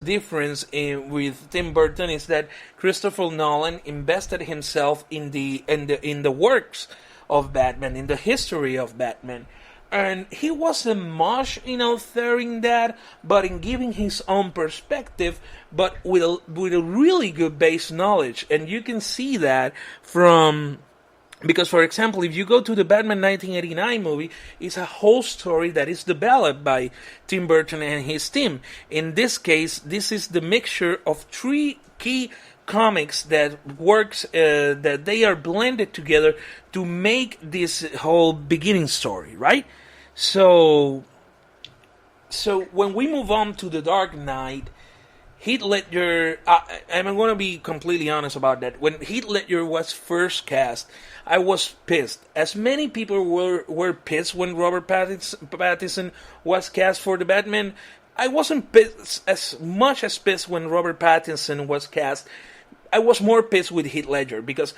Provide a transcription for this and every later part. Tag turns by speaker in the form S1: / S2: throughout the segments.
S1: difference with Tim Burton is that Christopher Nolan invested himself in the works of Batman, in the history of Batman. And he wasn't much in altering that, but in giving his own perspective, but with a really good base knowledge. And you can see that from because, for example, if you go to the Batman 1989 movie, it's a whole story that is developed by Tim Burton and his team. In this case, this is the mixture of three key comics that they are blended together to make this whole beginning story, right? So, so when we move on to the Dark Knight, Heath Ledger, I'm going to be completely honest about that. When Heath Ledger was first cast, I was pissed. As many people were pissed when Robert Pattinson was cast for the Batman. I wasn't pissed as much as pissed when Robert Pattinson was cast. I was more pissed with Heath Ledger because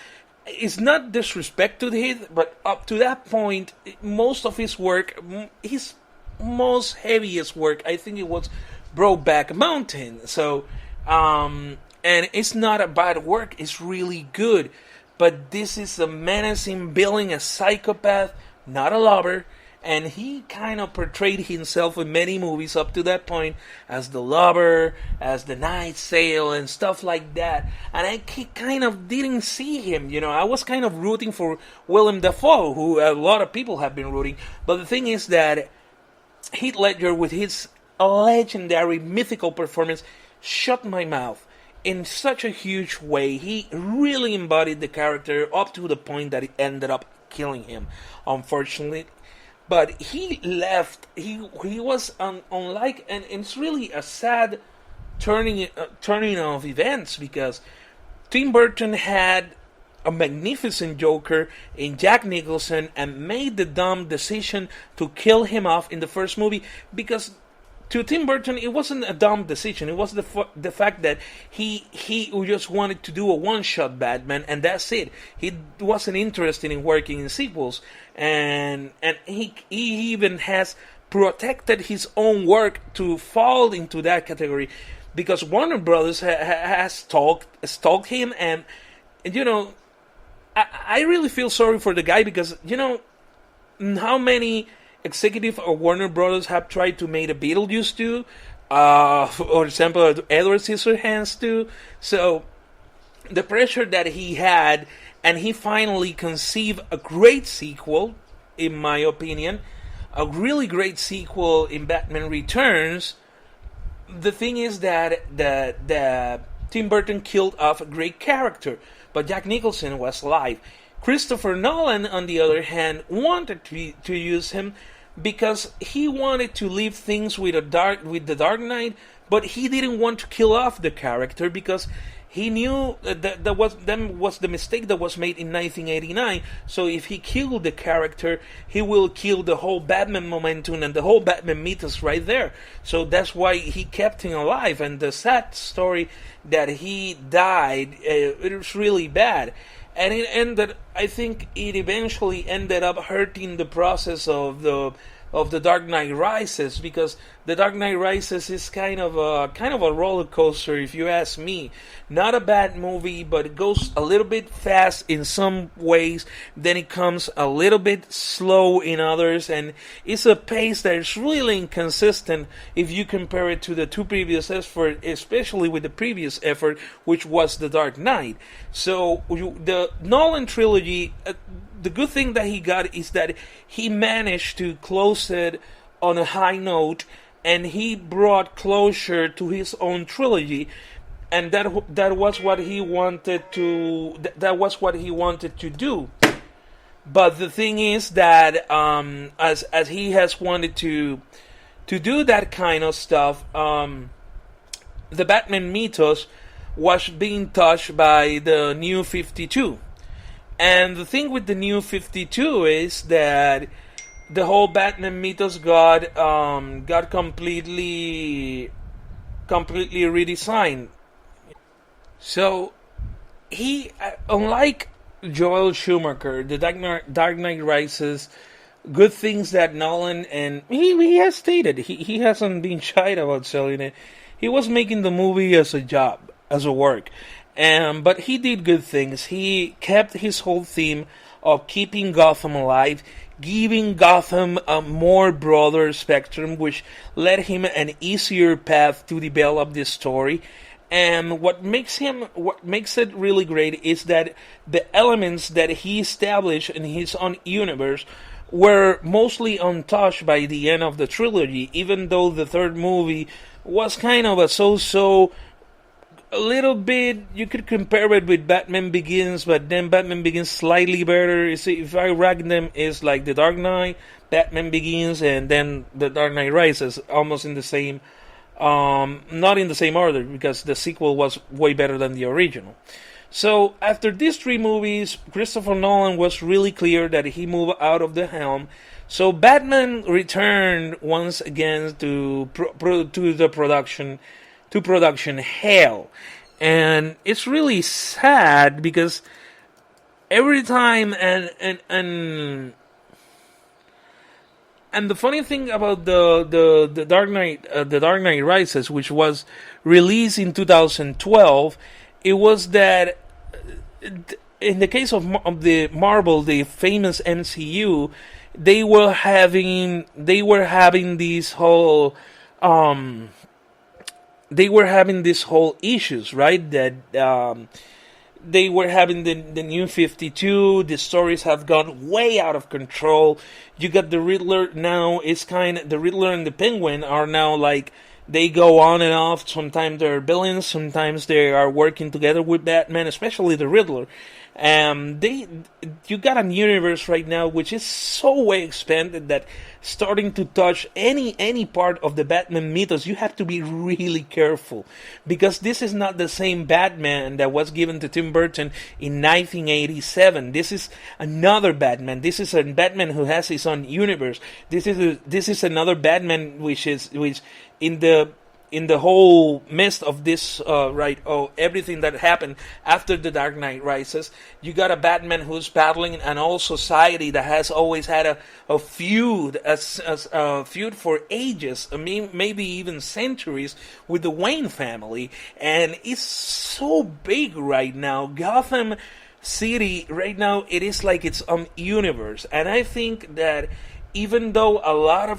S1: it's not disrespect to Heath, but up to that point, most of his work, his most heaviest work, I think it was Brokeback Mountain. So, and it's not a bad work; it's really good. But this is a menacing villain, a psychopath, not a lover. And he kind of portrayed himself in many movies up to that point as the lover, as the night sail, and stuff like that. And I kind of didn't see him. I was kind of rooting for Willem Dafoe, who a lot of people have been rooting. But the thing is that Heath Ledger, with his legendary mythical performance, shut my mouth in such a huge way. He really embodied the character up to the point that it ended up killing him, unfortunately. But he left. He was unlike, and it's really a sad turning of events because Tim Burton had a magnificent Joker in Jack Nicholson and made the dumb decision to kill him off in the first movie because to Tim Burton, it wasn't a dumb decision. It was the fact that he just wanted to do a one-shot Batman, and that's it. He wasn't interested in working in sequels, and he even has protected his own work to fall into that category because Warner Brothers has stalked him, and I really feel sorry for the guy because how many executive of Warner Brothers have tried to make a Beetlejuice too, for example, Edward Scissorhands too. So the pressure that he had, and he finally conceived a great sequel, in my opinion, a really great sequel in Batman Returns. The thing is that Tim Burton killed off a great character, but Jack Nicholson was alive. Christopher Nolan, on the other hand, wanted to use him because he wanted to leave things with the Dark Knight, but he didn't want to kill off the character because he knew that was the mistake that was made in 1989. So if he killed the character, he will kill the whole Batman momentum and the whole Batman mythos right there. So that's why he kept him alive. And the sad story that he died, it was really bad. And it ended. I think it eventually ended up hurting the process of the Dark Knight Rises because the Dark Knight Rises is kind of a roller coaster, if you ask me. Not a bad movie, but it goes a little bit fast in some ways, then it comes a little bit slow in others, and it's a pace that is really inconsistent if you compare it to the two previous efforts, especially with the previous effort, which was the Dark Knight. So the Nolan trilogy. The good thing that he got is that he managed to close it on a high note, and he brought closure to his own trilogy, and that was what he wanted to. That was what he wanted to do. But the thing is that as he has wanted to do that kind of stuff, the Batman mythos was being touched by the New 52. And the thing with the New 52 is that the whole Batman mythos got completely redesigned. So he, unlike Joel Schumacher, the Dark Knight Rises, good things that Nolan, and he has stated, he hasn't been shy about selling it. he was making the movie as a job, as a work. But he did good things. He kept his whole theme of keeping Gotham alive, giving Gotham a more broader spectrum, which led him an easier path to develop this story. And what makes it really great is that the elements that he established in his own universe were mostly untouched by the end of the trilogy, even though the third movie was kind of a so-so, a little bit. You could compare it with Batman Begins, but then Batman Begins slightly better. You see, if I rank them, is like The Dark Knight, Batman Begins, and then The Dark Knight Rises, almost in the same, not in the same order, because the sequel was way better than the original. So after these three movies, Christopher Nolan was really clear that he moved out of the helm. So Batman returned once again to the production hell. And it's really sad because every time and the funny thing about the Dark Knight Rises, which was released in 2012, it was that in the case of the Marvel, the famous MCU, they were having these whole issues, right? That they were having the New 52. The stories have gone way out of control. You got the Riddler now. The Riddler and the Penguin are now like, they go on and off. Sometimes they're villains. Sometimes they are working together with Batman, especially the Riddler. You got a universe right now which is so way expanded that starting to touch any part of the Batman mythos, you have to be really careful, because this is not the same Batman that was given to Tim Burton in 1987. This is another Batman. This is a Batman who has his own universe. This is another Batman which in the whole midst of this, everything that happened after The Dark Knight Rises, you got a Batman who's battling an old society that has always had a feud, a feud for ages, maybe even centuries, with the Wayne family, and it's so big right now. Gotham City right now, it is like its own universe, and I think that even though a lot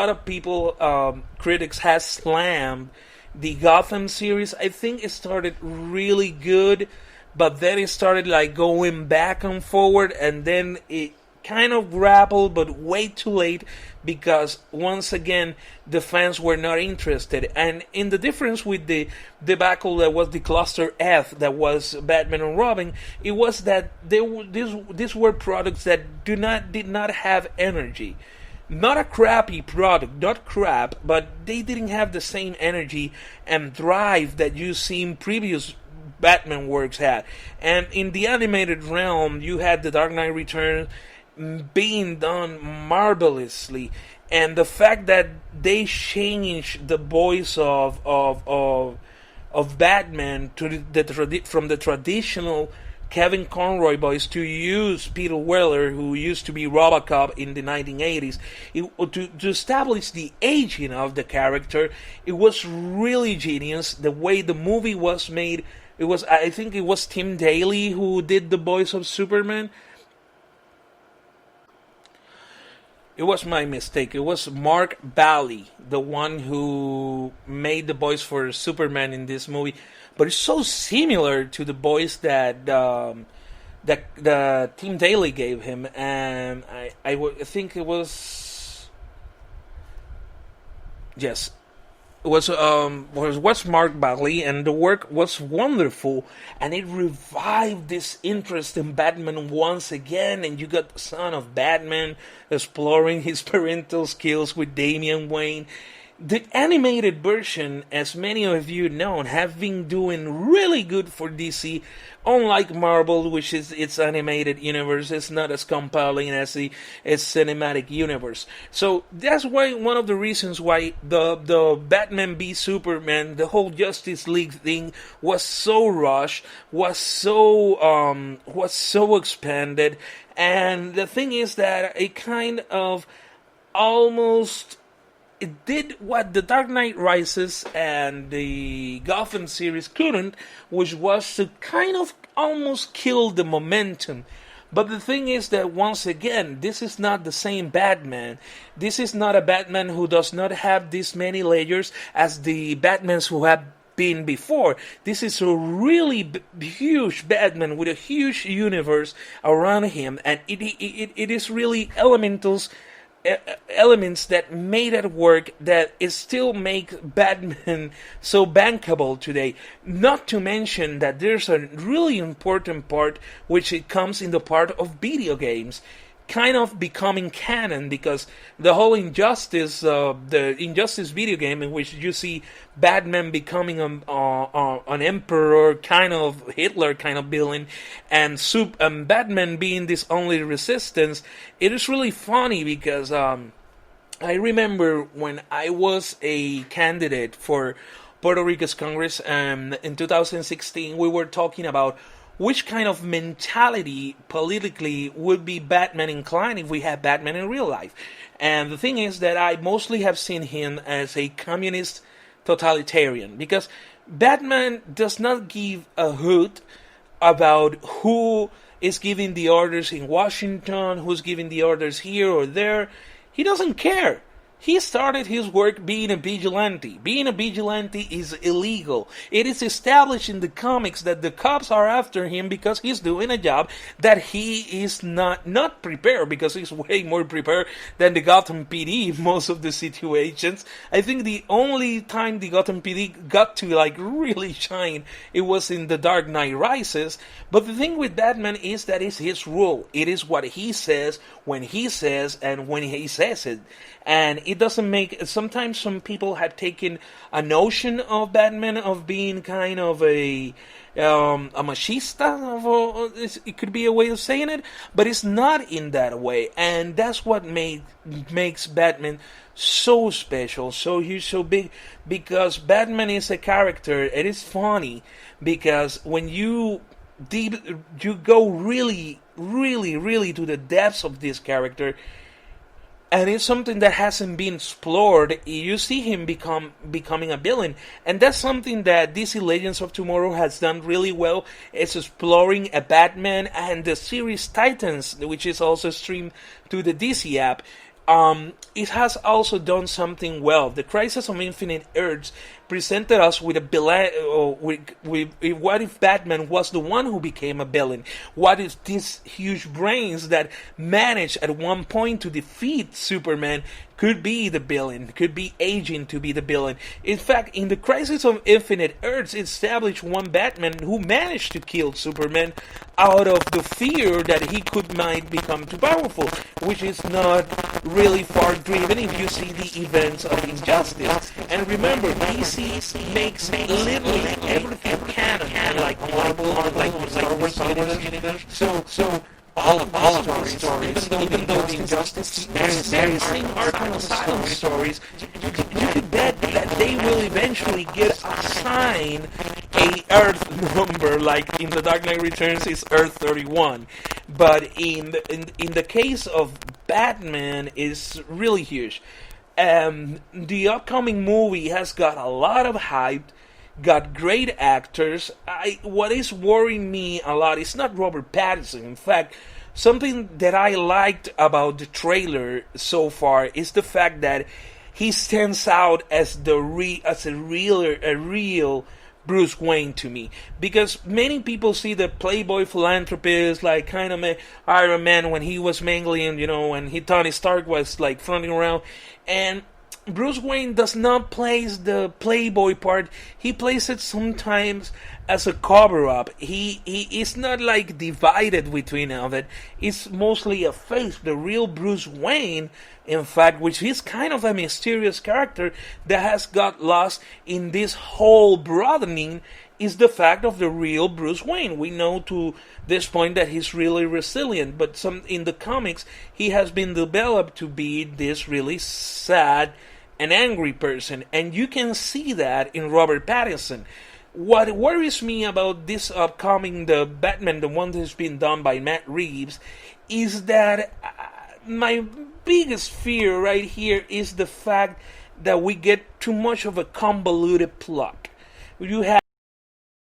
S1: of people, critics, has slammed the Gotham series, I think it started really good, but then it started like going back and forward, and then it kind of grappled, but way too late, because once again the fans were not interested. And in the difference with the debacle that was the Cluster F, that was Batman and Robin, it was that these were products that did not have energy. Not a crappy product, not crap, but they didn't have the same energy and drive that you seen previous Batman works had. And in the animated realm, you had The Dark Knight Returns being done marvelously, and the fact that they changed the voice of Batman to from the traditional Kevin Conroy voice to use Peter Weller, who used to be RoboCop in the 1980s, to establish the aging of the character, it was really genius. The way the movie was made, I think it was Tim Daly who did the voice of Superman. It was my mistake. It was Mark Bailey, the one who made the voice for Superman in this movie. But it's so similar to the voice that Tim Daly gave him, and I think it was, yes, it was Mark Bagley, and the work was wonderful, and it revived this interest in Batman once again. And you got the son of Batman exploring his parental skills with Damian Wayne. The animated version, as many of you know, have been doing really good for DC. Unlike Marvel, which is its animated universe, is not as compelling as its cinematic universe. So that's why one of the reasons why the Batman v Superman, the whole Justice League thing, was so rushed, was so expanded, and the thing is that it kind of almost it did what the Dark Knight Rises and the Gotham series couldn't, which was to kind of almost kill the momentum. But the thing is that once again, this is not the same Batman. This is not a Batman who does not have this many layers as the Batmans who have been before. This is a really huge Batman with a huge universe around him, and it is really elements that made it work that it still make Batman so bankable today. Not to mention that there's a really important part which it comes in the part of video games kind of becoming canon, because the whole the Injustice video game in which you see Batman becoming an emperor, kind of Hitler kind of villain, and Batman being this only resistance, it is really funny because I remember when I was a candidate for Puerto Rico's Congress in 2016, we were talking about which kind of mentality politically would be Batman inclined if we had Batman in real life. And the thing is that I mostly have seen him as a communist totalitarian, because Batman does not give a hoot about who is giving the orders in Washington, who's giving the orders here or there. He doesn't care. He started his work being a vigilante. Being a vigilante is illegal. It is established in the comics that the cops are after him because he's doing a job that he is not prepared, because he's way more prepared than the Gotham PD in most of the situations. I think the only time the Gotham PD got to really shine, it was in The Dark Knight Rises. But the thing with Batman is that it's his rule. It is what he says, when he says, and when he says it. And it doesn't make... Sometimes some people have taken a notion of Batman of being kind of a machista. It could be a way of saying it, but it's not in that way. And that's what makes Batman so special, so huge, so big. Because Batman is a character. It is funny because when you go really, really, really to the depths of this character, and it's something that hasn't been explored, you see him becoming a villain. And that's something that DC Legends of Tomorrow has done really well. It's exploring a Batman, and the series Titans, which is also streamed to the DC app. It has also done something well. The Crisis on Infinite Earths presented us with what if Batman was the one who became a villain? What if these huge brains that managed at one point to defeat Superman could be the villain, could be aging to be the villain? In fact, in the Crisis of Infinite Earths, it established one Batman who managed to kill Superman out of the fear that he might become too powerful, which is not really far driven if you see the events of Injustice. And remember, DC makes literally everything canon, and like Marvel, like Star Wars universe. So all of these stories, even though the Injustice, very same Arkham Asylum stories, you could bet that they will eventually get assigned a Earth number, like in The Dark Knight Returns is Earth 31. But in the case of Batman, is really huge. The upcoming movie has got a lot of hype, got great actors. What is worrying me a lot is not Robert Pattinson. In fact, something that I liked about the trailer so far is the fact that he stands out as a real Bruce Wayne to me, because many people see the playboy philanthropist, like kind of Iron Man when he was mangling, when Tony Stark was like fronting around, and Bruce Wayne does not play the playboy part. He plays it sometimes as a cover-up. He is not like divided between of it. It's mostly a face. The real Bruce Wayne, in fact, which is kind of a mysterious character that has got lost in this whole broadening, is the fact of the real Bruce Wayne. We know to this point that he's really resilient, but in the comics he has been developed to be this really sad and angry person, and you can see that in Robert Pattinson. What worries me about this upcoming the Batman, the one that's been done by Matt Reeves, is that my biggest fear right here is the fact that we get too much of a convoluted plot. You have